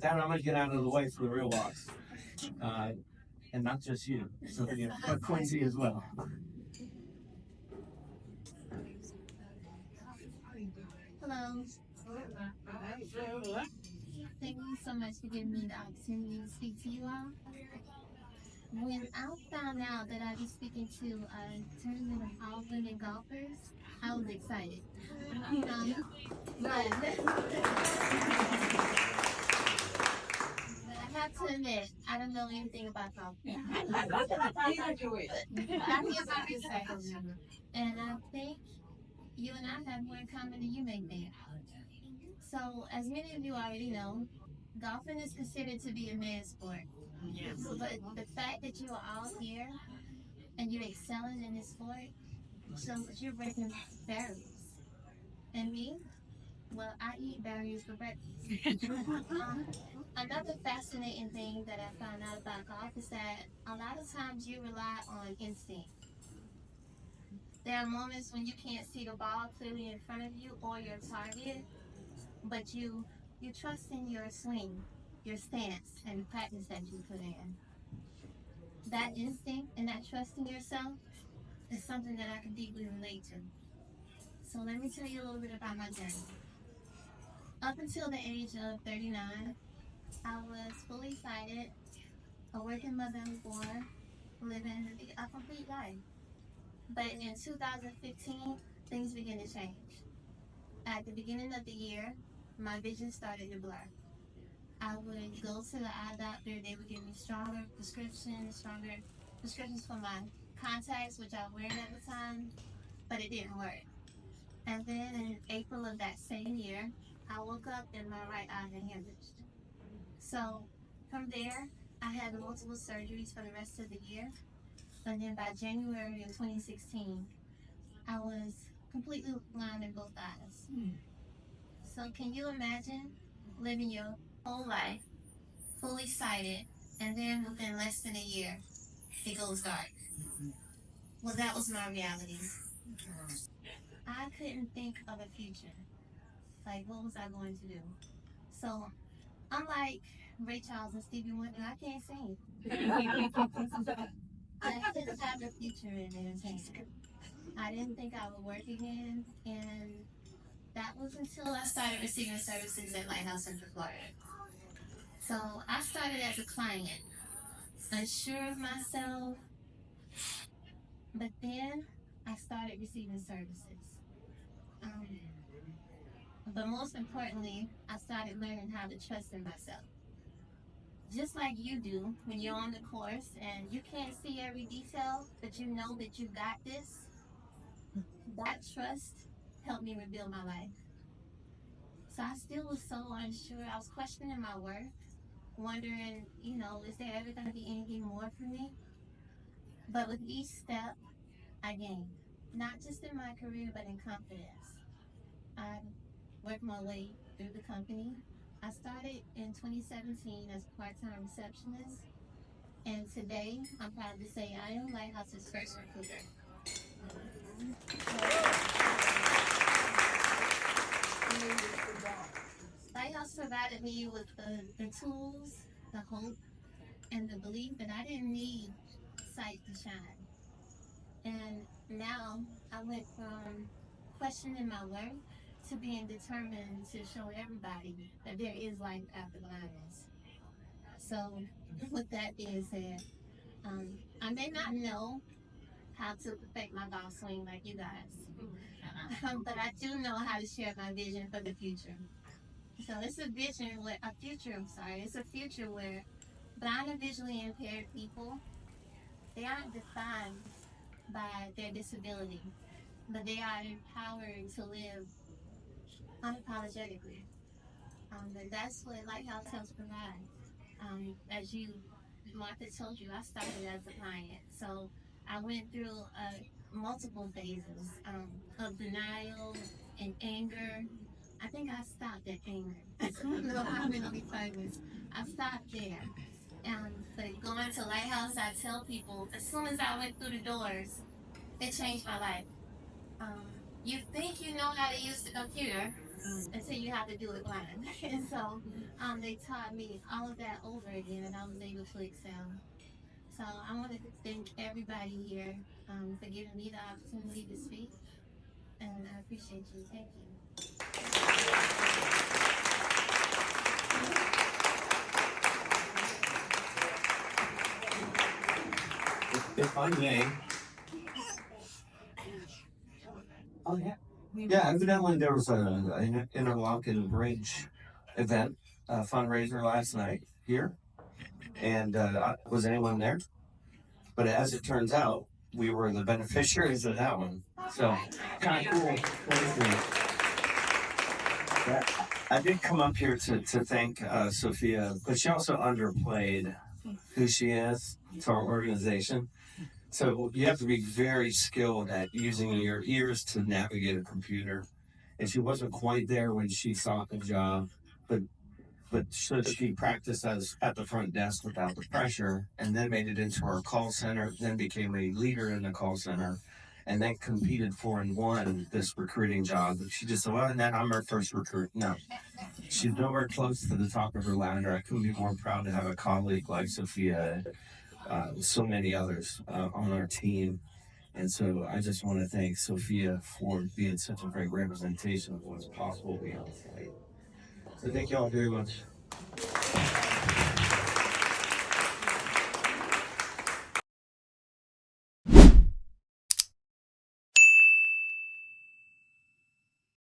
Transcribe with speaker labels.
Speaker 1: Tyler, I'm gonna get out of the way for the real boss, and not just you, Sophia, but Quincy as well.
Speaker 2: Hello. Thank you so much for giving me the opportunity to speak to you all. When I found out that I'd be speaking to a tournament of all women golfers, I was excited. But I have to admit, I don't know anything about golf. Neither do we. Nothing about research. And I think you and I have more in common than you may think. So, as many of you already know, golfing is considered to be a man's sport. But the fact that you are all here and you're excelling in this sport shows that you're breaking barriers. And me, well, I eat berries for breakfast. Another fascinating thing that I found out about golf is that a lot of times you rely on instinct. There are moments when you can't see the ball clearly in front of you or your target, but you trust in your swing, your stance, and the practice that you put in. That instinct and that trust in yourself is something that I can deeply relate to. So let me tell you a little bit about my journey. Up until the age of 39, I was fully sighted, a working mother of four, living a complete life. But in 2015, things began to change. At the beginning of the year, my vision started to blur. I would go to the eye doctor, they would give me stronger prescriptions for my contacts, which I was wearing at the time, but it didn't work. And then in April of that same year, I woke up and my right eye had hemorrhaged. So from there, I had multiple surgeries for the rest of the year. And then by January of 2016, I was completely blind in both eyes. So can you imagine living your whole life fully sighted and then within less than a year, it goes dark? Well, that was my reality. I couldn't think of a future. Like, what was I going to do? So, unlike Ray Charles and Stevie Wonder, I can't sing. I couldn't have a future in entertainment. I didn't think I would work again, and that was until I started receiving services at Lighthouse Central Florida. So I started as a client, unsure of myself, but then I started receiving services. Um, but most importantly, I started learning how to trust in myself. Just like you do when you're on the course and you can't see every detail, but you know that you got this, that trust helped me rebuild my life. So I still was so unsure. I was questioning my worth, wondering, is there ever going to be anything more for me? But with each step, I gained, not just in my career, but in confidence. I worked my way through the company. I started in 2017 as a part-time receptionist, and today I'm proud to say I am Lighthouse's first recruiter. Lighthouse provided me with the tools, the hope, and the belief that I didn't need sight to shine. And now I went from questioning my worth to being determined to show everybody that there is life after blindness. So, with that being said, I may not know how to perfect my golf swing like you guys, but I do know how to share my vision for the future. So it's a vision where a future. I'm sorry, it's a future where blind and visually impaired people, they aren't defined by their disability, but they are empowered to live unapologetically. And that's what Lighthouse helps provide. As Martha told you, I started as a client, so I went through multiple phases of denial and anger. I think I stopped at anger. No, I'm gonna be famous. I stopped there. But going to Lighthouse, I tell people as soon as I went through the doors, it changed my life. You think you know how to use the computer, until you have to do it blind. And so they taught me all of that over again, and I was able to excel. So I want to thank everybody here for giving me the opportunity to speak, and I appreciate you. Thank you.
Speaker 1: If I may. Oh yeah. Yeah, evidently there was an interlocking bridge event, fundraiser last night here, and was anyone there? But as it turns out, we were the beneficiaries of that one. So kind of cool. Yeah. I did come up here to thank Sophia, but she also underplayed who she is to our organization. So you have to be very skilled at using your ears to navigate a computer. And she wasn't quite there when she sought the job, but so she practiced as at the front desk without the pressure, and then made it into our call center, then became a leader in the call center, and then competed for and won this recruiting job. She just said, well, and then I'm her first recruit. No, she's nowhere close to the top of her ladder. I couldn't be more proud to have a colleague like Sophia, so many others on our team. And so I just want to thank Sophia for being such a great representation of what's possible beyond flight. So thank you all very much.